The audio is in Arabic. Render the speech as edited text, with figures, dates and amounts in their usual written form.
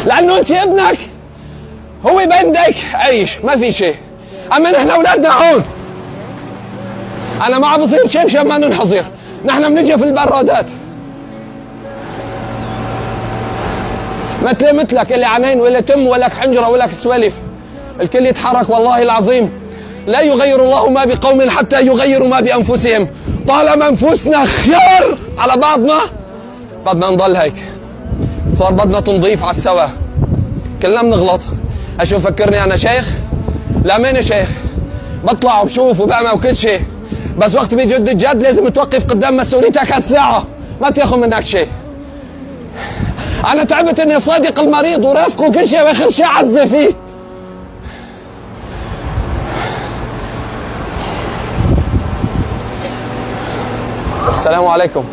لانه انت ابنك هو بندك عيش ما في شيء، اما نحن اولادنا هون. انا ما بصير شيء مشان ما ننحظر، نحن بنجي في البرادات مثلك اللي عينين ولا تم ولا حنجره ولا سوالف، الكل يتحرك. والله العظيم لا يغير الله ما بقوم حتى يغيروا ما بانفسهم. طالما انفسنا خيار على بعضنا بدنا نضل هيك، صار بدنا تنظيف على السوا، كلنا بنغلط. اشوف فكرني انا شيخ؟ لا ماني شيخ، بطلع وبشوف وبعمل وكل شيء، بس وقت بيجي جد الجد لازم توقف قدام مسؤوليتك هالساعة، ما تاخذ منك شيء. انا تعبت اني صادق المريض ورافقه وكل شيء، واخر شيء عزي فيه. السلام عليكم.